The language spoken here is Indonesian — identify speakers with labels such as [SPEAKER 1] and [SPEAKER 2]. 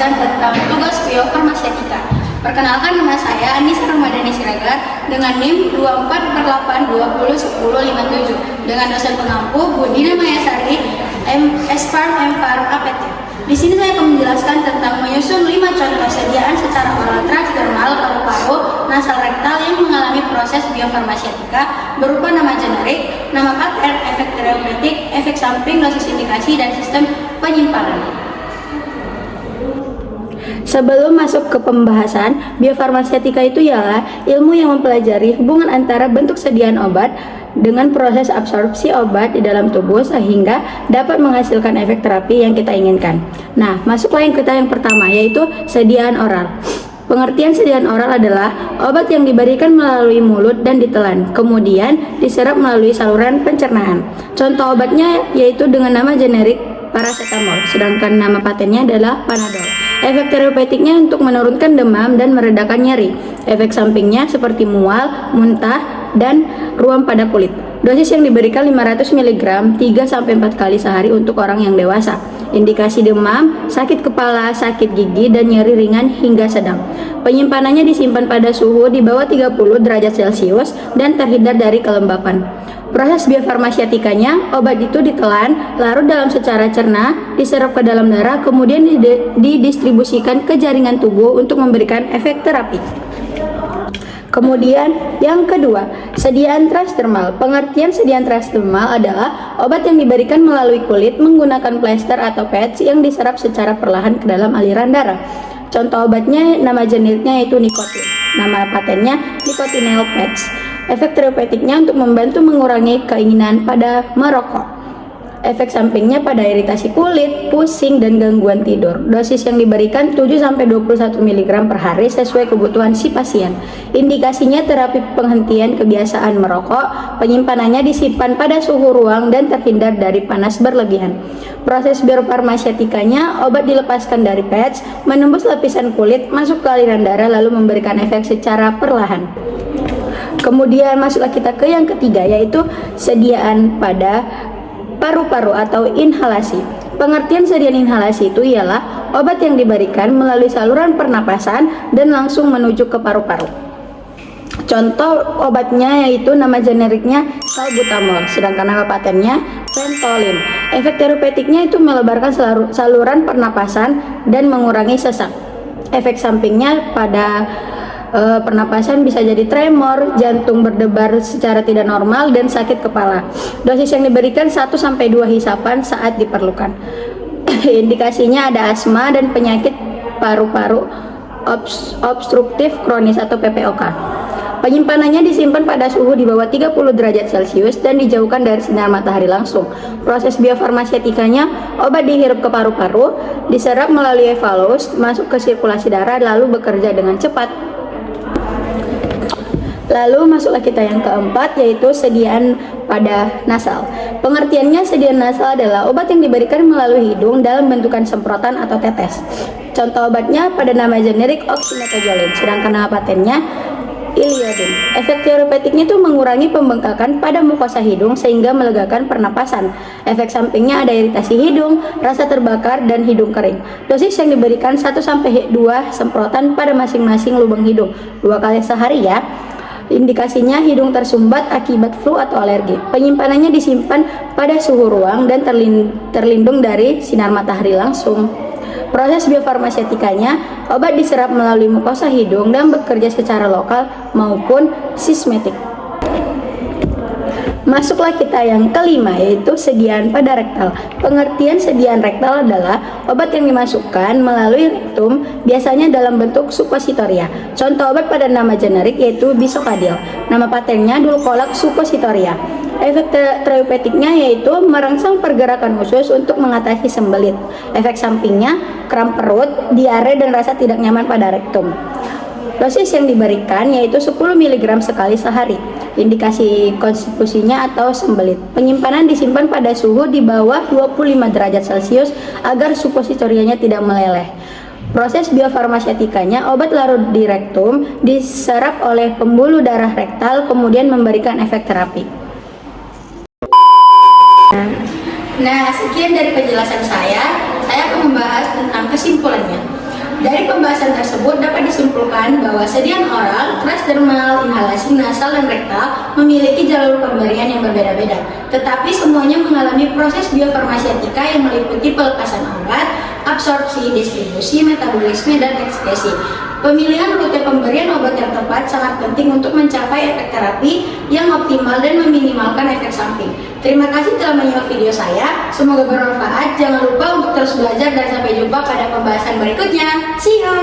[SPEAKER 1] penjelasan tentang tugas biofarmaseutika. Perkenalkan, nama saya Anissa Ramadhani Siregar dengan NIM 2448201057 dengan dosen pengampu Budina Mayasari, S.Farm, M.Farm, APT. Di sini saya akan menjelaskan tentang menyusun 5 contoh sediaan secara oral transdermal paru-paru nasal rektal yang mengalami proses biofarmaseutika berupa nama generik, nama paten, efek terapeutik, efek samping, dosis indikasi, dan sistem penyimpanan.
[SPEAKER 2] Sebelum masuk ke pembahasan, biofarmaseutika itu ialah ilmu yang mempelajari hubungan antara bentuk sediaan obat dengan proses absorpsi obat di dalam tubuh sehingga dapat menghasilkan efek terapi yang kita inginkan. Nah, masuklah yang pertama, yaitu sediaan oral. Pengertian sediaan oral adalah obat yang diberikan melalui mulut dan ditelan, kemudian diserap melalui saluran pencernaan. Contoh obatnya yaitu dengan nama generik paracetamol, sedangkan nama patennya adalah Panadol. Efek terapeutiknya untuk menurunkan demam dan meredakan nyeri. Efek sampingnya seperti mual, muntah, dan ruam pada kulit. Dosis yang diberikan 500 mg 3-4 kali sehari untuk orang yang dewasa. Indikasi demam, sakit kepala, sakit gigi, dan nyeri ringan hingga sedang. Penyimpanannya disimpan pada suhu di bawah 30 derajat Celcius dan terhindar dari kelembapan. Proses biofarmaseutikanya, obat itu ditelan, larut dalam secara cerna, diserap ke dalam darah, kemudian didistribusikan ke jaringan tubuh untuk memberikan efek terapi. Kemudian yang kedua, sediaan transdermal. Pengertian sediaan transdermal adalah obat yang diberikan melalui kulit menggunakan plester atau patch yang diserap secara perlahan ke dalam aliran darah. Contoh obatnya, nama generiknya yaitu nikotin. Nama patennya nicotinell patch. Efek terapeutiknya untuk membantu mengurangi keinginan pada merokok. Efek sampingnya pada iritasi kulit, pusing, dan gangguan tidur. Dosis yang diberikan 7-21 mg per hari sesuai kebutuhan si pasien. Indikasinya terapi penghentian kebiasaan merokok. Penyimpanannya disimpan pada suhu ruang dan terhindar dari panas berlebihan. Proses biofarmaseutikanya, obat dilepaskan dari patch, menembus lapisan kulit, masuk ke aliran darah, lalu memberikan efek secara perlahan. Kemudian masuklah kita ke yang ketiga, yaitu sediaan pada paru-paru atau inhalasi. Pengertian sediaan inhalasi itu ialah obat yang diberikan melalui saluran pernapasan dan langsung menuju ke paru-paru. Contoh obatnya yaitu nama generiknya salbutamol, sedangkan nama patennya Ventolin. Efek terapeutiknya itu melebarkan saluran pernapasan dan mengurangi sesak. Efek sampingnya pada pernapasan bisa jadi tremor, jantung berdebar secara tidak normal, dan sakit kepala. Dosis yang diberikan 1-2 hisapan saat diperlukan. Indikasinya ada asma dan penyakit paru-paru obstruktif kronis atau PPOK. Penyimpanannya disimpan pada suhu di bawah 30 derajat Celcius dan dijauhkan dari sinar matahari langsung. Proses biofarmaseutikanya, obat dihirup ke paru-paru, diserap melalui efalus, masuk ke sirkulasi darah, lalu bekerja dengan cepat. Lalu masuklah kita yang keempat, yaitu sediaan pada nasal. Pengertiannya, sediaan nasal adalah obat yang diberikan melalui hidung dalam bentukan semprotan atau tetes. Contoh obatnya pada nama generik oxymetazoline, sedangkan nama patennya Iliodin. Efek terapeutiknya itu mengurangi pembengkakan pada mukosa hidung sehingga melegakan pernapasan. Efek sampingnya ada iritasi hidung, rasa terbakar, dan hidung kering. Dosis yang diberikan 1-2 semprotan pada masing-masing lubang hidung 2 kali sehari ya. Indikasinya hidung tersumbat akibat flu atau alergi. Penyimpanannya disimpan pada suhu ruang dan terlindung dari sinar matahari langsung. Proses biofarmaseutikanya, obat diserap melalui mukosa hidung dan bekerja secara lokal maupun sistematik. Masuklah kita yang kelima, yaitu sediaan pada rektal. Pengertian sediaan rektal adalah obat yang dimasukkan melalui rektum, biasanya dalam bentuk suppositoria. Contoh obat pada nama generik yaitu Bisocadil. Nama patennya Dulcolax suppositoria. Efek terapeutiknya yaitu merangsang pergerakan usus untuk mengatasi sembelit. Efek sampingnya kram perut, diare, dan rasa tidak nyaman pada rektum. Dosis yang diberikan yaitu 10 mg sekali sehari. Indikasi konstitusinya atau sembelit. Penyimpanan disimpan pada suhu di bawah 25 derajat Celcius agar suppositorianya tidak meleleh. Proses biofarmaseutikanya, obat larut di rektum diserap oleh pembuluh darah rektal kemudian memberikan efek terapi.
[SPEAKER 1] Nah, sekian dari penjelasan saya akan membahas tentang kesimpulannya. Dari pembahasan tersebut dapat disimpulkan bahwa sediaan oral, transdermal, inhalasi nasal, dan rektal memiliki jalur pemberian yang berbeda-beda. Tetapi semuanya mengalami proses biofarmaseutika yang meliputi pelepasan obat, absorpsi, distribusi, metabolisme, dan ekskresi. Pemilihan rute pemberian obat yang tepat sangat penting untuk mencapai efek terapi yang optimal dan meminimalkan efek samping. Terima kasih telah menyimak video saya. Semoga bermanfaat. Jangan lupa untuk terus belajar dan sampai jumpa pada pembahasan berikutnya. See you!